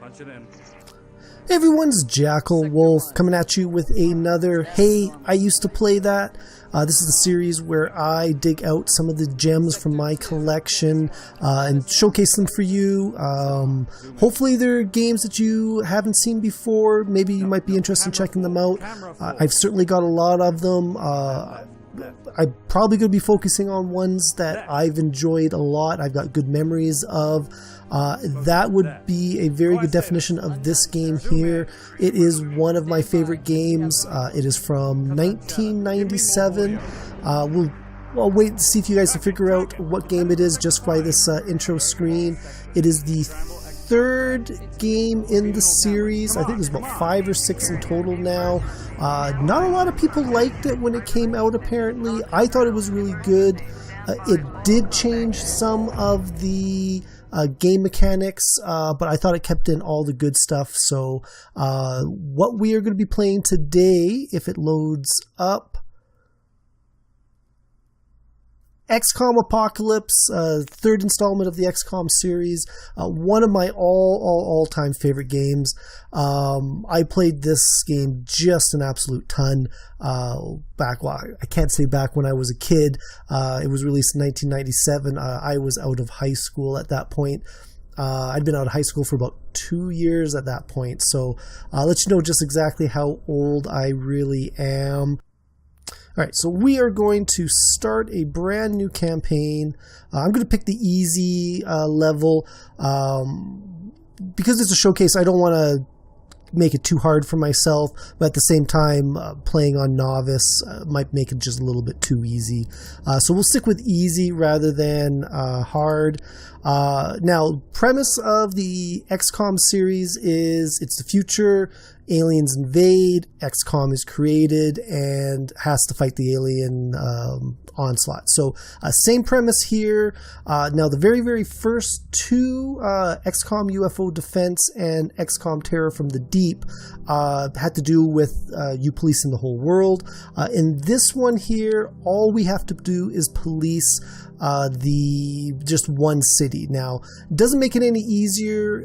Punch it in. Hey everyone's JackelWolf coming at you with another Hey, I used to play that. This is the series where I dig out some of the gems from my collection and showcase them for you. Hopefully they're games that you haven't seen before. Maybe you might be interested in checking them out. I've certainly got a lot of them. I'm probably going to be focusing on ones that I've enjoyed a lot, I've got good memories of. That would be a very good definition of this game here. It is one of my favorite games. It is from 1997. I'll wait to see if you guys can figure out what game it is just by this intro screen. It is the third game in the series. I think there's about 5 or 6 in total now. Not a lot of people liked it when it came out, apparently. I thought it was really good. It did change some of the game mechanics, but I thought it kept in all the good stuff. So what we are going to be playing today, if it loads up, XCOM Apocalypse, third installment of the XCOM series, one of my all-time favorite games. I played this game just an absolute ton back, well, I can't say back when I was a kid. It was released in 1997. I was out of high school at that point. I'd been out of high school for about 2 years at that point, so I'll let you know just exactly how old I really am. Alright, so we are going to start a brand new campaign. I'm going to pick the easy level. Because it's a showcase, I don't want to make it too hard for myself, but at the same time, playing on novice might make it just a little bit too easy. So we'll stick with easy rather than hard. Now, premise of the XCOM series is it's the future, aliens invade, XCOM is created, and has to fight the alien onslaught. So same premise here. Now the very first two, XCOM UFO Defense and XCOM Terror from the Deep, had to do with you policing the whole world. In this one here, all we have to do is police just one city. Now, it doesn't make it any easier.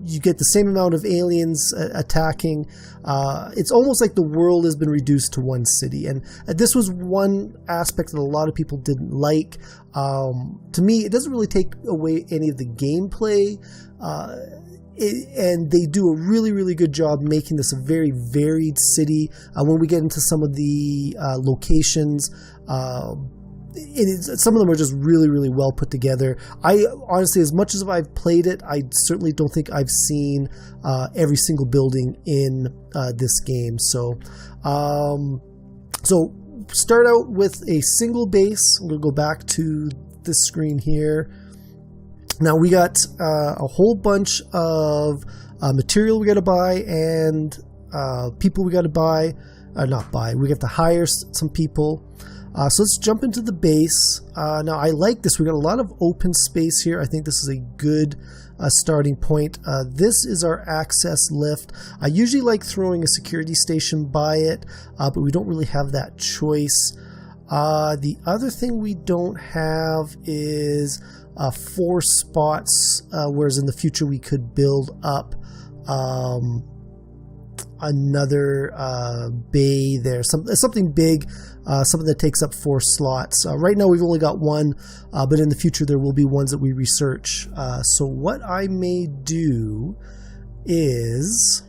You get the same amount of aliens attacking. It's almost like the world has been reduced to one city. And this was one aspect that a lot of people didn't like. To me, it doesn't really take away any of the gameplay. And they do a really good job making this a very varied city. When we get into some of the locations, some of them are just really well put together. I honestly, as much as I've played it, I certainly don't think I've seen every single building in this game. So start out with a single base. I'm going to go back to this screen here. Now we got a whole bunch of material we got to buy and people we got to buy. We have to hire some people. So let's jump into the base. Now I like this. We got a lot of open space here. I think this is a good starting point. This is our access lift. I usually like throwing a security station by it, but we don't really have that choice. The other thing we don't have is 4 spots, whereas in the future we could build up another bay there, something big, something that takes up 4 slots. Right now we've only got 1, but in the future there will be ones that we research. So what I may do is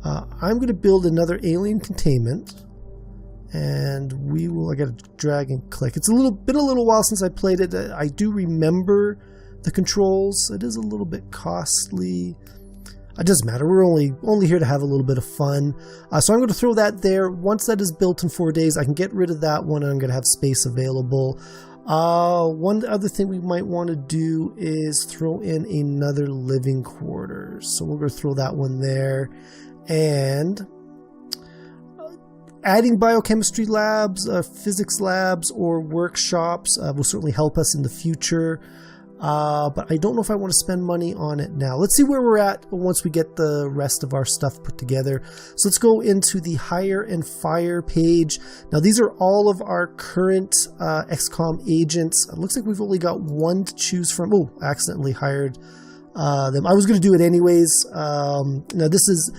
I'm going to build another alien containment, and I got to drag and click. It's been a little while since I played it. I do remember the controls. It is a little bit costly. It doesn't matter. We're only here to have a little bit of fun. So I'm going to throw that there. Once that is built in 4 days, I can get rid of that one and I'm going to have space available. One other thing we might want to do is throw in another living quarters. So we're going to throw that one there. And adding biochemistry labs, physics labs, or workshops will certainly help us in the future. But I don't know if I want to spend money on it now. Let's see where we're at once we get the rest of our stuff put together. So let's go into the hire and fire page. Now these are all of our current XCOM agents. It looks like we've only got one to choose from. Oh, I accidentally hired them. I was going to do it anyways. Now this is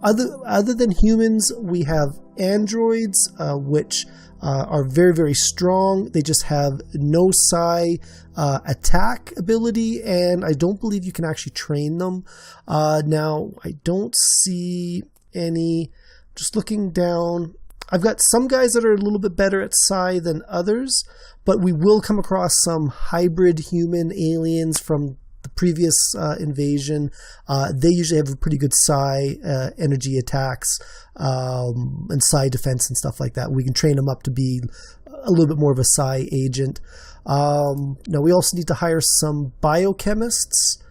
other than humans, we have androids, which are very, very strong. They just have no psi attack ability, and I don't believe you can actually train them. Now, I don't see any. Just looking down, I've got some guys that are a little bit better at psi than others, but we will come across some hybrid human aliens from the previous invasion. They usually have a pretty good psi energy attacks and psi defense and stuff like that. We can train them up to be a little bit more of a psi agent. Now we also need to hire some biochemists.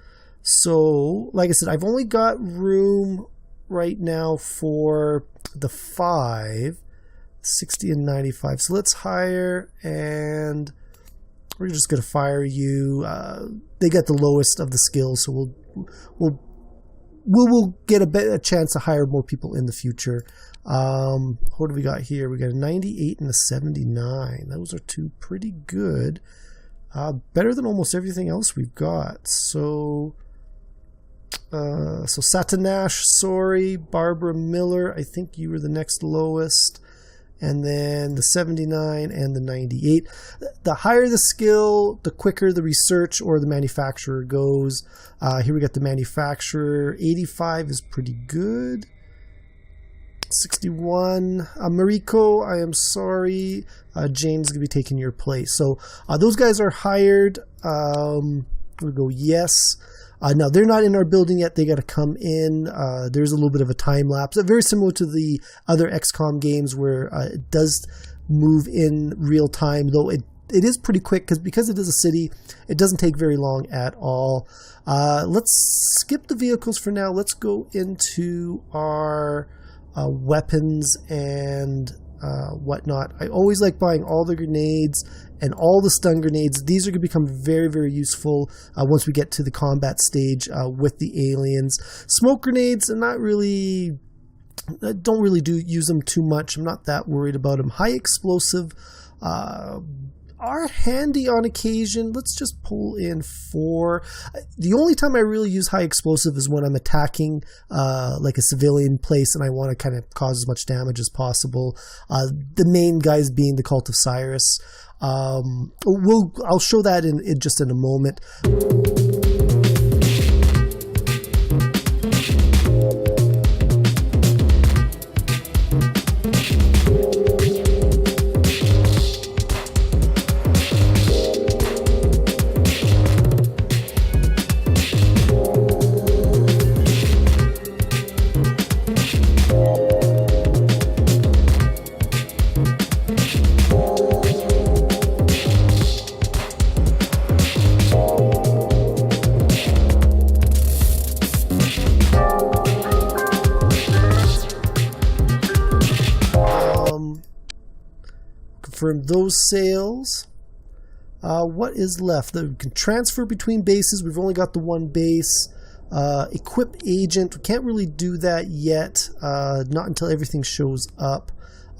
So, like I said, I've only got room right now for the 5, 60 and 95. So let's hire, and we're just going to fire you. They get the lowest of the skills, so we'll get a chance to hire more people in the future. What do we got here? We got a 98 and a 79. Those are two pretty good. Better than almost everything else we've got. So Satanash, sorry, Barbara Miller, I think you were the next lowest. And then the 79 and the 98. The higher the skill, the quicker the research or the manufacturer goes. Here we got the manufacturer. 85 is pretty good. 61. Mariko, I am sorry. Jane's going to be taking your place. So those guys are hired. We go yes. Now, they're not in our building yet. They got to come in. There's a little bit of a time lapse. Very similar to the other XCOM games where it does move in real time, though it is pretty quick because it is a city. It doesn't take very long at all. Let's skip the vehicles for now. Let's go into our weapons and whatnot. I always like buying all the grenades and all the stun grenades. These are going to become very, very useful once we get to the combat stage with the aliens. Smoke grenades are not really, I don't really use them too much. I'm not that worried about them. High explosive are handy on occasion. Let's just pull in 4. The only time I really use high explosive is when I'm attacking like a civilian place and I want to kind of cause as much damage as possible. The main guys being the Cult of Cyrus. I'll show that in just in a moment. Confirm those sales. What is left? We can transfer between bases. We've only got the one base. Equip agent. We can't really do that yet. Not until everything shows up.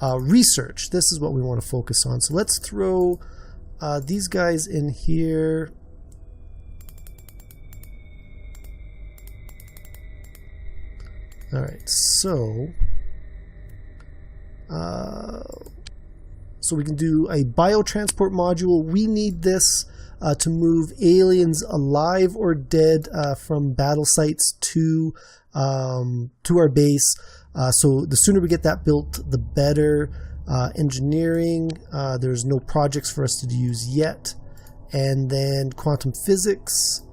Research. This is what we want to focus on. So let's throw these guys in here. Alright, so we can do a biotransport module. We need this to move aliens alive or dead from battle sites to our base. So the sooner we get that built, the better. Engineering, there's no projects for us to use yet. And then quantum physics,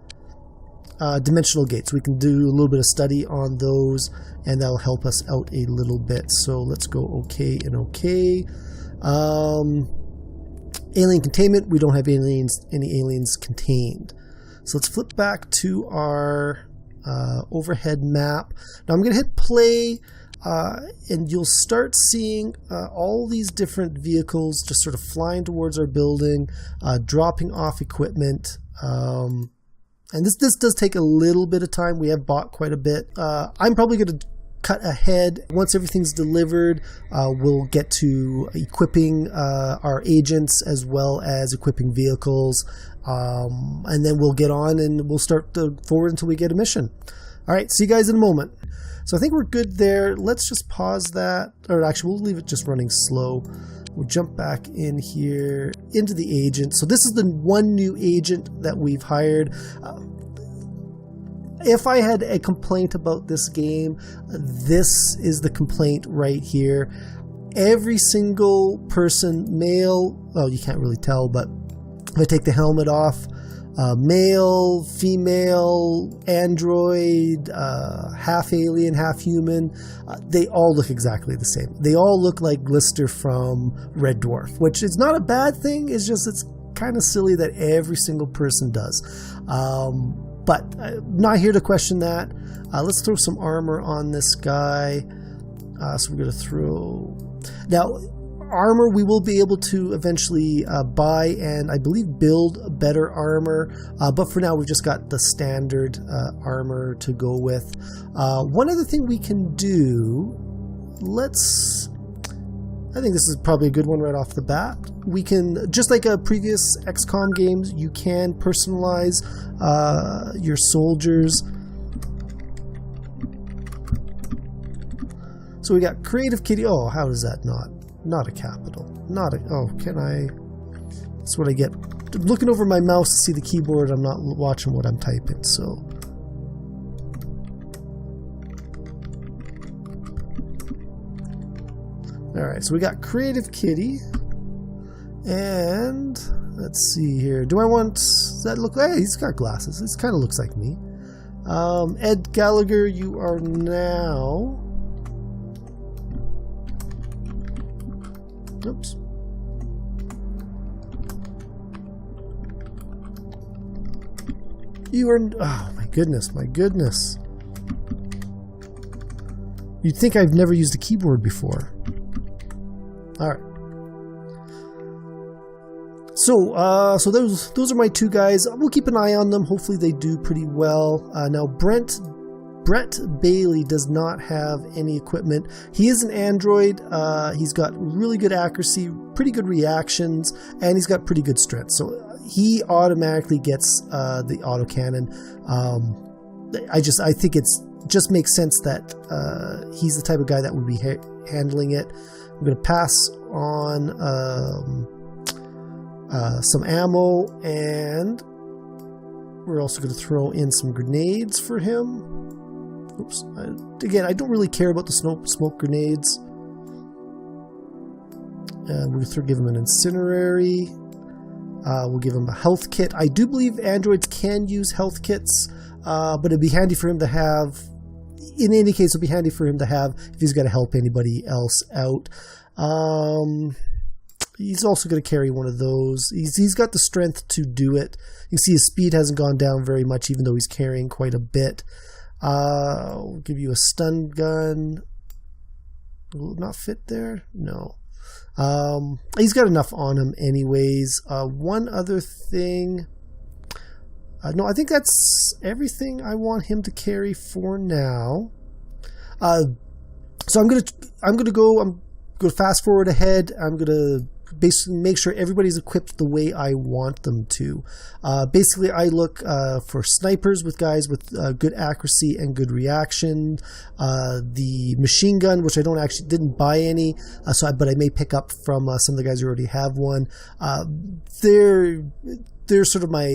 dimensional gates. We can do a little bit of study on those, and that'll help us out a little bit. So let's go OK and OK. Alien containment, we don't have any aliens contained. So let's flip back to our overhead map. Now I'm going to hit play, and you'll start seeing all these different vehicles just sort of flying towards our building, dropping off equipment. And this does take a little bit of time. We have bought quite a bit. I'm probably going to cut ahead. Once everything's delivered, we'll get to equipping our agents as well as equipping vehicles And then we'll get on and we'll start forward until we get a mission. All right, see you guys in a moment. So I think we're good there. Let's just pause that, or actually we'll leave it just running slow. We'll jump back in here into the agent. So this is the one new agent that we've hired. If I had a complaint about this game, this is the complaint right here. Every single person, male, well, you can't really tell, but if I take the helmet off, male, female, android, half alien, half human, they all look exactly the same. They all look like Glister from Red Dwarf, which is not a bad thing. It's just it's kind of silly that every single person does. But I'm not here to question that. Let's throw some armor on this guy. So we're going to throw... Now, armor we will be able to eventually buy and I believe build better armor. But for now, we've just got the standard armor to go with. One other thing we can do, I think this is probably a good one right off the bat. We can, just like previous XCOM games, you can personalize your soldiers. So we got Creative Kitty. Oh, how is that not a capital? Oh, can I? That's what I get. Looking over my mouse to see the keyboard, I'm not watching what I'm typing, so. Alright, so we got Creative Kitty. And let's see here. Do I want, does that look, hey, he's got glasses. This kind of looks like me. Ed Gallagher, you are now, oops. You are, oh my goodness, my goodness. You'd think I've never used a keyboard before. Alright. So those are my two guys. We'll keep an eye on them. Hopefully they do pretty well. Now Brett Bailey does not have any equipment. He is an android. He's got really good accuracy, pretty good reactions, and he's got pretty good strength. So he automatically gets the autocannon. I think it's just makes sense that he's the type of guy that would be handling it. I'm going to pass on some ammo, and we're also going to throw in some grenades for him. Oops. Again, I don't really care about the smoke grenades. And we'll give him an incinerary. We'll give him a health kit. I do believe androids can use health kits, but it'd be handy for him to have. In any case, it'd be handy for him to have if he's got to help anybody else out. He's also going to carry one of those. He's got the strength to do it. You can see his speed hasn't gone down very much, even though he's carrying quite a bit. We'll give you a stun gun. Will it not fit there? No. He's got enough on him anyways. One other thing. No, I think that's everything I want him to carry for now. So I'm gonna go fast forward ahead. I'm gonna basically make sure everybody's equipped the way I want them to. Basically, I look for snipers with guys with good accuracy and good reaction. The machine gun, which I didn't buy any, but I may pick up from some of the guys who already have one. They're sort of my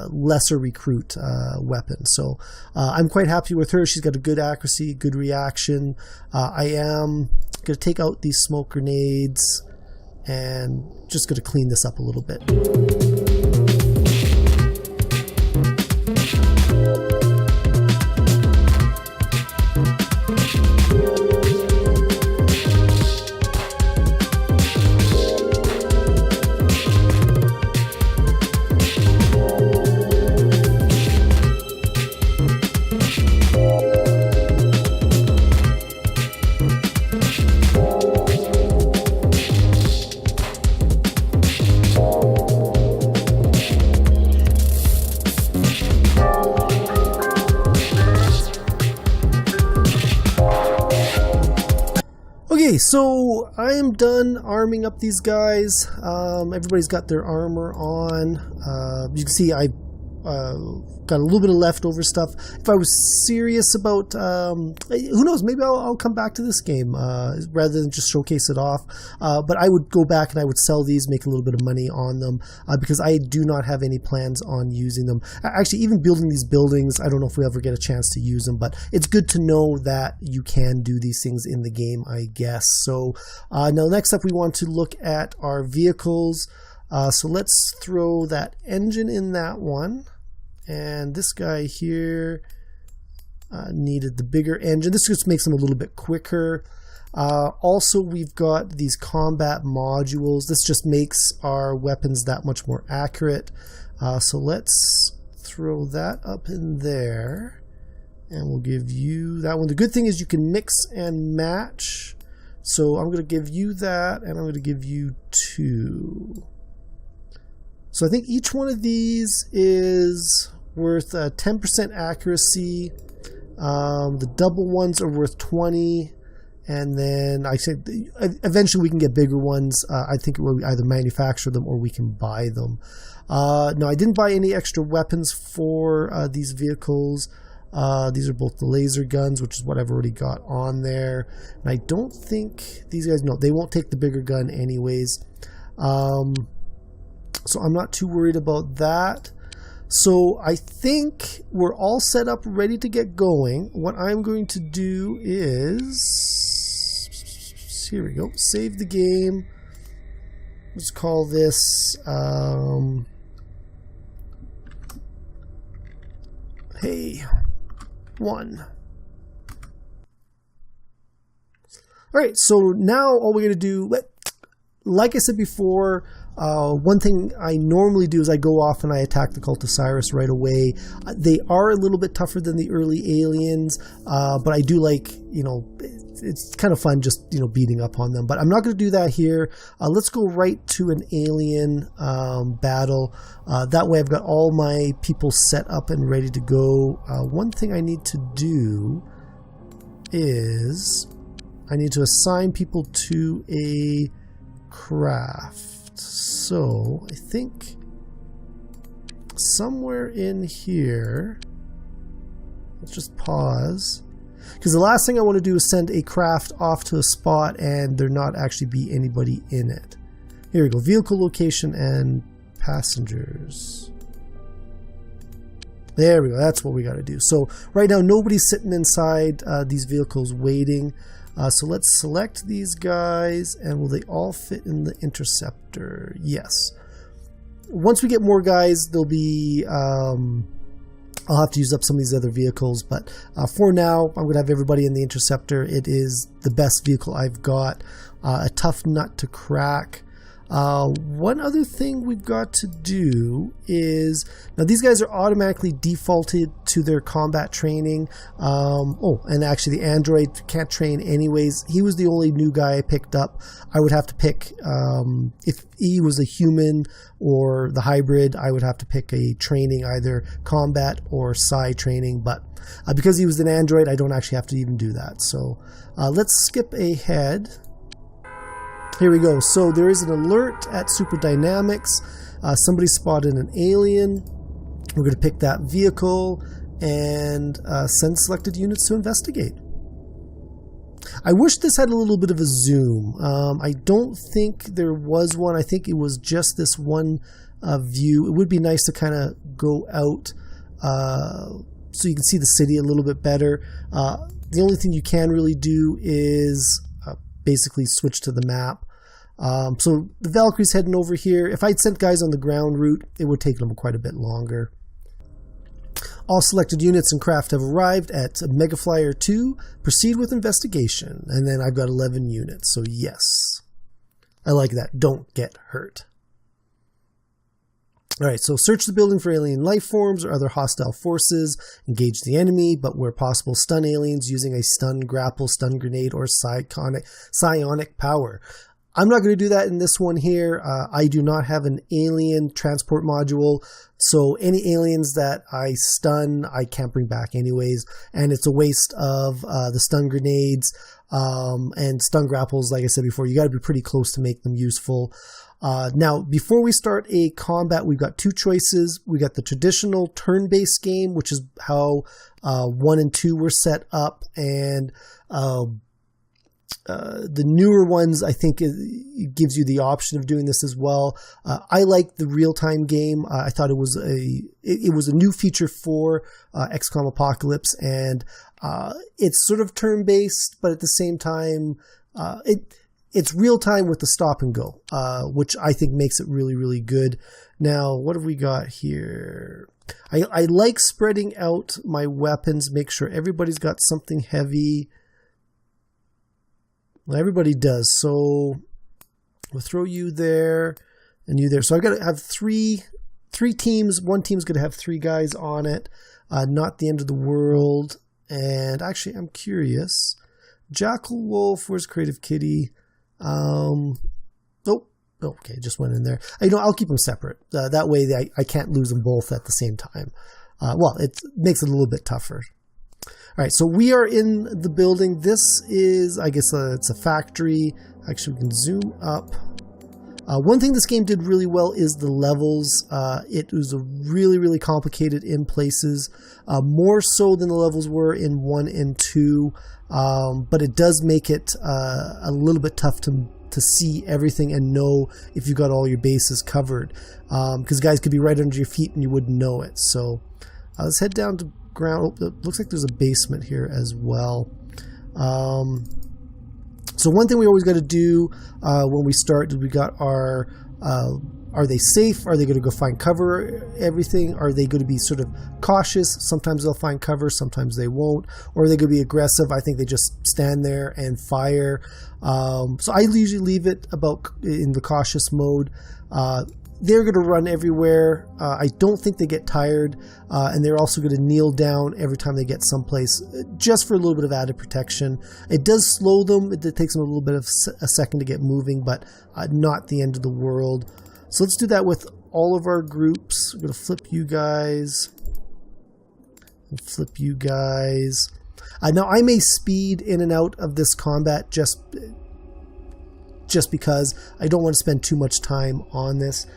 lesser recruit weapon. So I'm quite happy with her. She's got a good accuracy, good reaction. I am going to take out these smoke grenades and just going to clean this up a little bit. Okay, so I am done arming up these guys. Everybody's got their armor on. You can see I got a little bit of leftover stuff. If I was serious about, who knows, maybe I'll come back to this game rather than just showcase it off. But I would go back and I would sell these, make a little bit of money on them because I do not have any plans on using them. Actually, even building these buildings, I don't know if we ever get a chance to use them, but it's good to know that you can do these things in the game, I guess. So now next up we want to look at our vehicles. So let's throw that engine in that one. And this guy here needed the bigger engine. This just makes them a little bit quicker. Also, we've got these combat modules. This just makes our weapons that much more accurate. So let's throw that up in there. And we'll give you that one. The good thing is you can mix and match. So I'm going to give you that, and I'm going to give you 2. So I think each one of these is worth 10% accuracy. The double ones are worth 20, and then I said eventually we can get bigger ones. I think we'll either manufacture them or we can buy them. No, I didn't buy any extra weapons for these vehicles. These are both the laser guns, which is what I've already got on there. And I don't think these guys, no, they won't take the bigger gun anyways. So I'm not too worried about that. So I think we're all set up, ready to get going. What I'm going to do is, here we go, save the game. Let's call this, hey, 1. All right, so now all we're going to do, like I said before, one thing I normally do is I go off and I attack the Cult of Cyrus right away. They are a little bit tougher than the early aliens, but I do like, you know, it's kind of fun just, you know, beating up on them. But I'm not going to do that here. Let's go right to an alien battle. That way I've got all my people set up and ready to go. One thing I need to do is I need to assign people to a craft. So I think somewhere in here, let's just pause, because the last thing I want to do is send a craft off to a spot and there not actually be anybody in it. Here we go, vehicle location and passengers. There we go, that's what we got to do. So right now nobody's sitting inside these vehicles waiting. So let's select these guys, and will they all fit in the interceptor? Yes. Once we get more guys, there'll be, I'll have to use up some of these other vehicles, but for now, I'm going to have everybody in the interceptor. It is the best vehicle I've got, a tough nut to crack. One other thing we've got to do is, now these guys are automatically defaulted to their combat training. Oh, and actually the android can't train anyways. He was the only new guy I picked up. I would have to pick, if he was a human or the hybrid, I would have to pick a training, either combat or psi training, but because he was an android, I don't actually have to even do that. So let's skip ahead. Here we go. So there is an alert at Super Dynamics. Somebody spotted an alien. We're going to pick that vehicle and send selected units to investigate. I wish this had a little bit of a zoom. I don't think there was one. I think it was just this one view. It would be nice to kind of go out so you can see the city a little bit better. The only thing you can really do is basically switch to the map. So the Valkyrie's heading over here. If I'd sent guys on the ground route, it would take them quite a bit longer. All selected units and craft have arrived at Megaflyer 2. Proceed with investigation. And then I've got 11 units, so yes. I like that. Don't get hurt. Alright, so search the building for alien life forms or other hostile forces. Engage the enemy, but where possible, stun aliens using a stun, grapple, stun grenade, or psionic power. I'm not going to do that in this one here. I do not have an alien transport module, so any aliens that I stun, I can't bring back anyways, and it's a waste of the stun grenades and stun grapples. Like I said before, you got to be pretty close to make them useful. Now, before we start a combat, we've got two choices. We got the traditional turn-based game, which is how 1 and 2 were set up, and the newer ones, I think it gives you the option of doing this as well. I like the real-time game. I thought it was a new feature for XCOM Apocalypse, and it's sort of turn-based, but at the same time, it's real-time with the stop and go, which I think makes it really, really good. Now, what have we got here? I like spreading out my weapons, make sure everybody's got something heavy. Well, everybody does, so we'll throw you there and you there. So I've got to have three teams. One team's going to have 3 guys on it. Not the end of the world. And actually, I'm curious. JackelWolf, where's Creative Kitty? Oh, okay, just went in there. I'll keep them separate. That way I can't lose them both at the same time. Well, it makes it a little bit tougher. All right, so we are in the building. This is, I guess, it's a factory. Actually, we can zoom up. One thing this game did really well is the levels. It was really, really complicated in places, more so than the levels were in 1 and 2. But it does make it a little bit tough to see everything and know if you got all your bases covered. Because guys could be right under your feet and you wouldn't know it. So let's head down to ground. Oh, it looks like there's a basement here as well. So one thing we always got to do when we start is we got our are they safe? Are they going to go find cover? Everything? Are they going to be sort of cautious? Sometimes they'll find cover, sometimes they won't. Or are they going to be aggressive? I think they just stand there and fire. So I usually leave it about in the cautious mode. They're going to run everywhere. I don't think they get tired, and they're also going to kneel down every time they get someplace, just for a little bit of added protection. It does slow them. It takes them a little bit of a second to get moving, but not the end of the world. So let's do that with all of our groups. I'm going to flip you guys. And flip you guys. Now, I may speed in and out of this combat just because I don't want to spend too much time on this.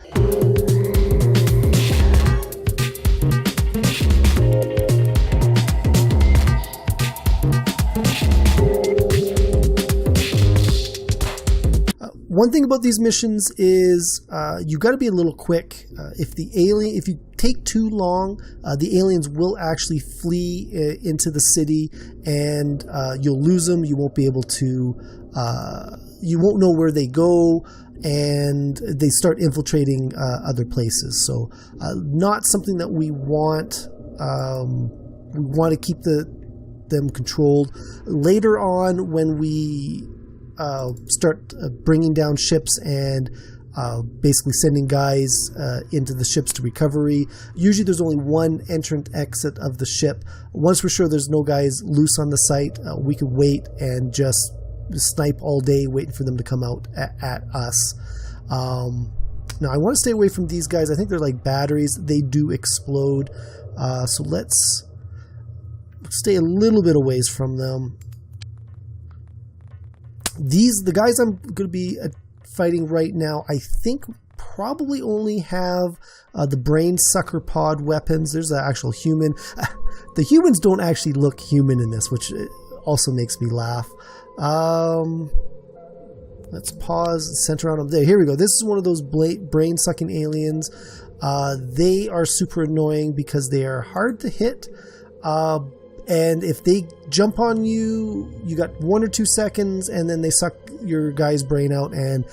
One thing about these missions is you got to be a little quick. If you take too long, the aliens will actually flee into the city, and you'll lose them. You won't be able to. You won't know where they go, and they start infiltrating other places. So, not something that we want. We want to keep them controlled. Later on, when we start bringing down ships and basically sending guys into the ships to recovery. Usually there's only one entrant exit of the ship. Once we're sure there's no guys loose on the site, we can wait and just snipe all day waiting for them to come out at us. Now I want to stay away from these guys. I think they're like batteries. They do explode. So let's stay a little bit away from them. The guys I'm going to be fighting right now, I think probably only have the brain sucker pod weapons. There's the actual human. The humans don't actually look human in this, which also makes me laugh. Let's pause and center on them. There, here we go. This is one of those brain sucking aliens. They are super annoying because they are hard to hit. And if they jump on you, you got 1 or 2 seconds, and then they suck your guy's brain out and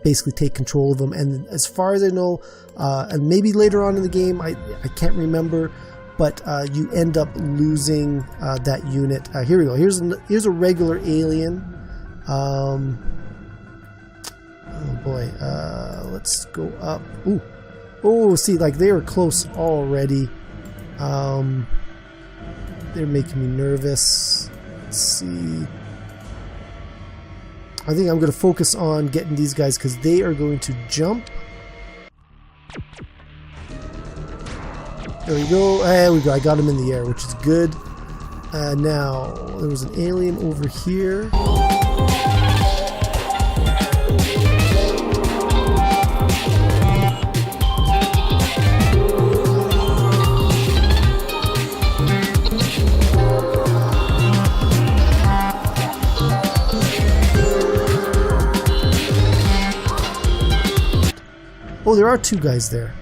basically take control of them. And as far as I know, and maybe later on in the game, I can't remember, but you end up losing that unit. Here we go. Here's a regular alien. Oh boy. Let's go up. Ooh. Oh, see, like they are close already. They're making me nervous. Let's see. I think I'm going to focus on getting these guys because they are going to jump. There we go. There we go. I got him in the air, which is good. Now, there was an alien over here. Oh, there are two guys there.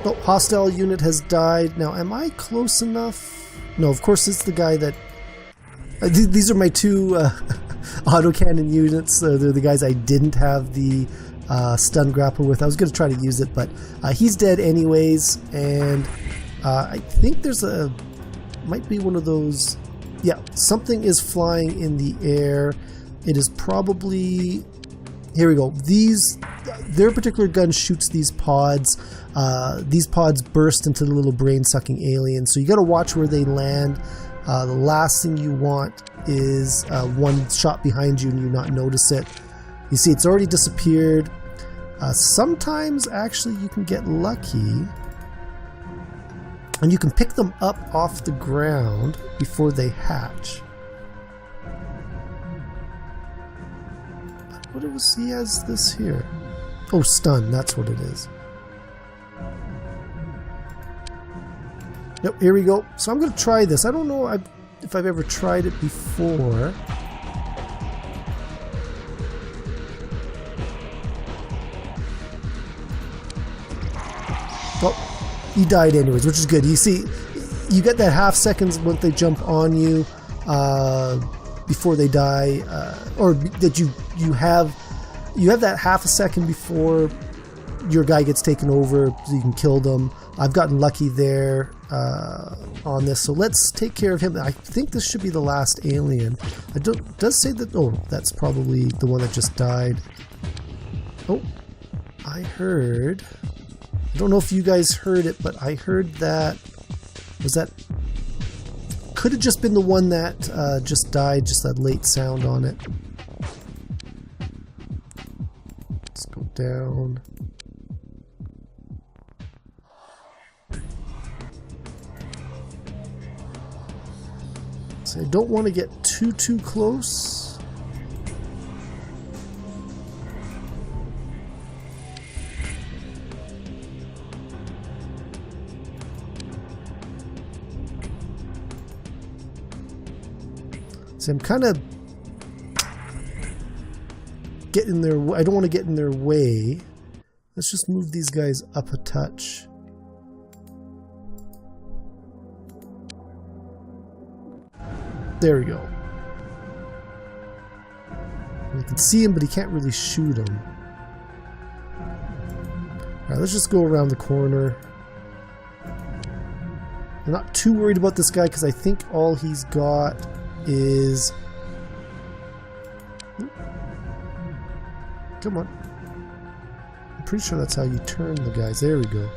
Oh, hostile unit has died. Now, am I close enough? No, of course, it's the guy that... these are my two autocannon units. They're the guys I didn't have the stun grapple with. I was going to try to use it, but he's dead anyways. And I think there's a... might be one of those... Yeah, something is flying in the air. It is probably... Here we go. Their particular gun shoots these pods. These pods burst into the little brain-sucking aliens. So you got to watch where they land. The last thing you want is one shot behind you and you not notice it. You see, it's already disappeared. Sometimes, actually, you can get lucky. And you can pick them up off the ground before they hatch. What was he has this here? Oh, stun, that's what it is. Yep, here we go. So I'm going to try this. I don't know if I've ever tried it before. Oh, he died anyways, which is good. You see, you get that half seconds when they jump on you before they die, or that you have that half a second before your guy gets taken over so you can kill them. I've gotten lucky there on this, so let's take care of him. I think this should be the last alien. It does say that... Oh, that's probably the one that just died. Oh, I heard... I don't know if you guys heard it, but I heard that... Was that... Could have just been the one that just died, just that late sound on it. Let's go down. So I don't want to get too close. So I'm kind of getting their way. I don't want to get in their way. Let's just move these guys up a touch. There we go. You can see him, but he can't really shoot him. Alright, let's just go around the corner. I'm not too worried about this guy because I think all he's got is... Come on. I'm pretty sure that's how you turn the guys. There we go.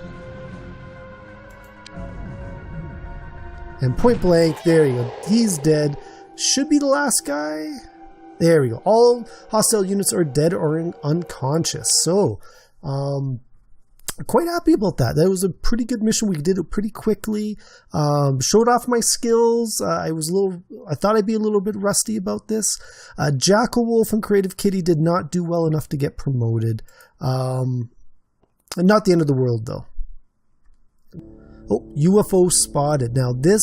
And point blank, there you go. He's dead. Should be the last guy. There we go. All hostile units are dead or unconscious. So, quite happy about that. That was a pretty good mission. We did it pretty quickly. Showed off my skills. I thought I'd be a little bit rusty about this. JackelWolf and Creative Kitty did not do well enough to get promoted. And not the end of the world, though. Oh, UFO spotted. Now this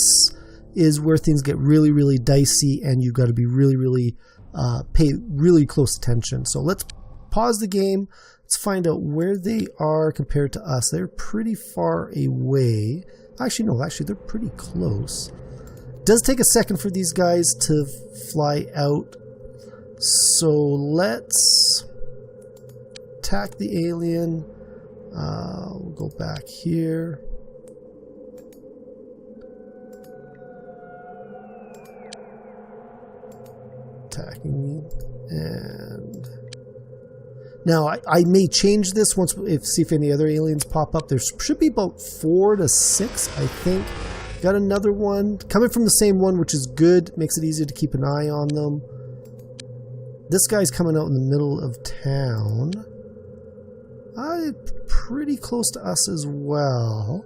is where things get really, really dicey, and you've got to be really pay really close attention. So let's pause the game. Let's find out where they are compared to us. They're pretty far away. Actually, no, they're pretty close. It does take a second for these guys to fly out. So let's attack the alien. We'll go back here. Attacking me, and now I may change this once see if any other aliens pop up. There should be about 4 to 6, I think. Got another one coming from the same one, which is good. Makes it easier to keep an eye on them. This guy's coming out in the middle of town. Pretty close to us as well.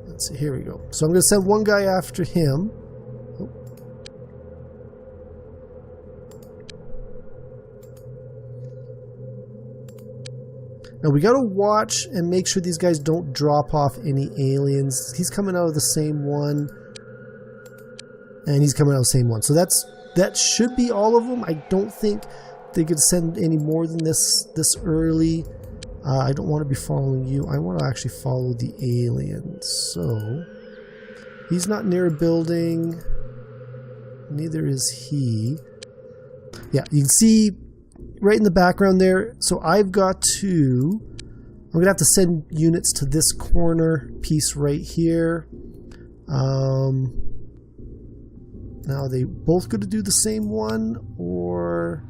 Let's see, here we go. So I'm going to send one guy after him. Oh. Now we got to watch and make sure these guys don't drop off any aliens. He's coming out of the same one. And he's coming out of the same one. So that should be all of them. I don't think they could send any more than this early. I don't want to be following you. I want to actually follow the aliens. So he's not near a building. Neither is he. Yeah, you can see right in the background there. So I've got to... I'm going to have to send units to this corner piece right here. Now, are they both going to do the same one, or...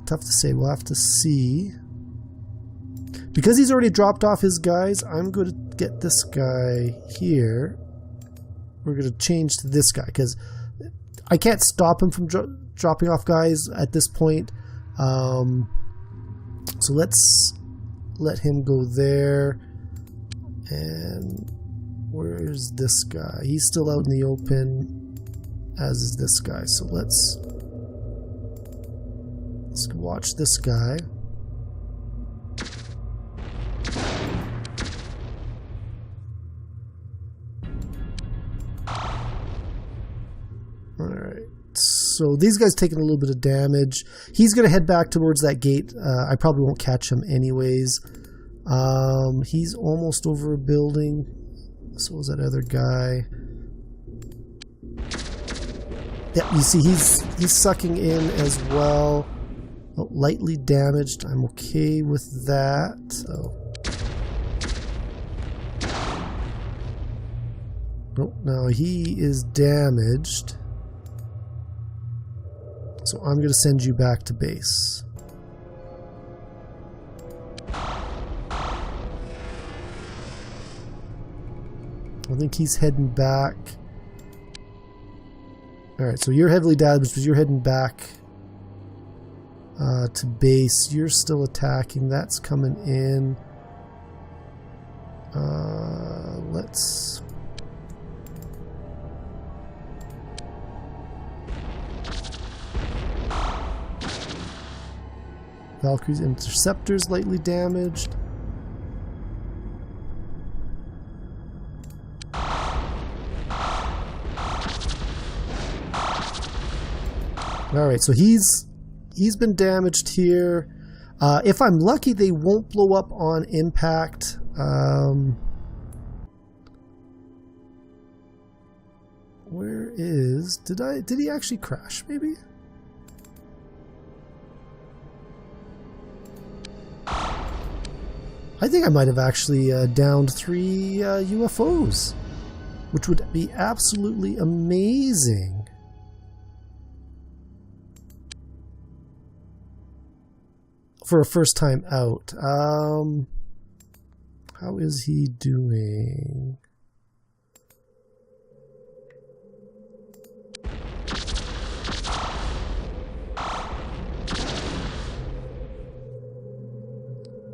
Tough to say. We'll have to see. Because he's already dropped off his guys, I'm going to get this guy here. We're going to change to this guy, because I can't stop him from dropping off guys at this point. So let's let him go there. And where's this guy? He's still out in the open, as is this guy. So let's watch this guy. Alright, so these guys taking a little bit of damage. He's going to head back towards that gate. I probably won't catch him anyways. He's almost over a building. So is that other guy. Yeah, you see he's sucking in as well. Oh, lightly damaged. I'm okay with that. So. Oh, now he is damaged. So I'm going to send you back to base. I think he's heading back. Alright, so you're heavily damaged, but you're heading back to base. You're still attacking. That's coming in. Let's... Valkyrie's interceptor's lightly damaged. Alright, so he's been damaged here. If I'm lucky, they won't blow up on impact. Where is... Did he actually crash, maybe? I think I might have actually downed 3 UFOs, which would be absolutely amazing. For a first time out. How is he doing?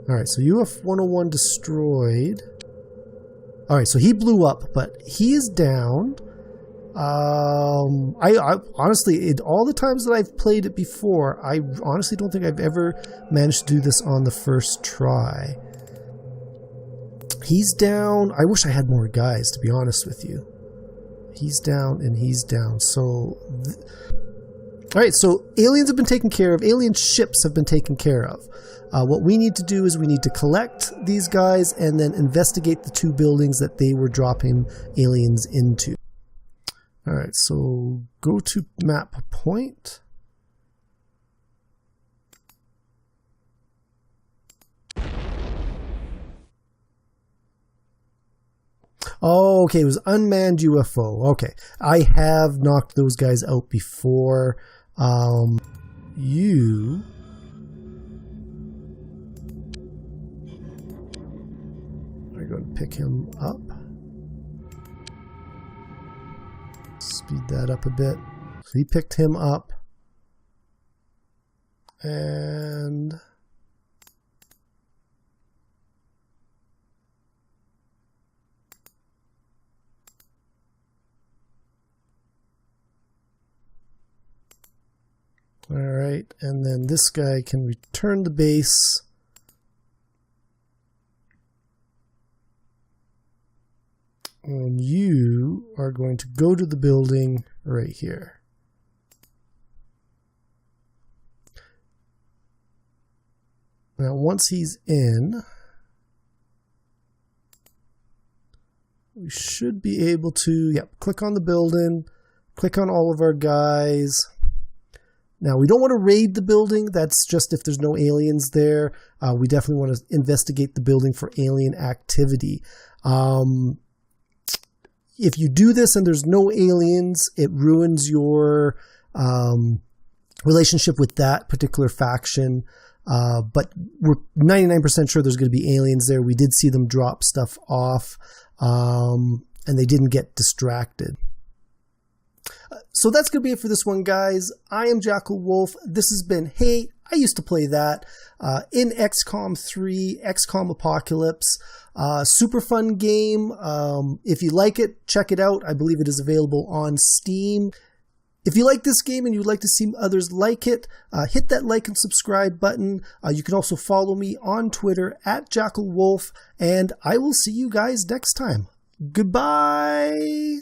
Alright, so UF-101 destroyed. Alright, so he blew up, but he is down. I honestly, all the times that I've played it before, I honestly don't think I've ever managed to do this on the first try. He's down. I wish I had more guys, to be honest with you. He's down and he's down. So, alright, so aliens have been taken care of. Alien ships have been taken care of. What we need to do is we need to collect these guys and then investigate the 2 buildings that they were dropping aliens into. Alright, so go to map point. Oh, okay, it was unmanned UFO. Okay, I have knocked those guys out before. You... I'm going to pick him up. Speed that up a bit. So he picked him up. And all right, and then this guy can return the base. And you are going to go to the building right here. Now, once he's in, we should be able to, click on the building, click on all of our guys. Now, we don't want to raid the building. That's just if there's no aliens there. We definitely want to investigate the building for alien activity. If you do this and there's no aliens, it ruins your relationship with that particular faction. But we're 99% sure there's going to be aliens there. We did see them drop stuff off, and they didn't get distracted. So that's going to be it for this one, guys. I am JackelWolf. This has been Hey, I Used to Play That in XCOM 3, XCOM Apocalypse. Super fun game. If you like it, check it out. I believe it is available on Steam. If you like this game and you'd like to see others like it, hit that like and subscribe button. You can also follow me on Twitter at JackelWolf, and I will see you guys next time. Goodbye!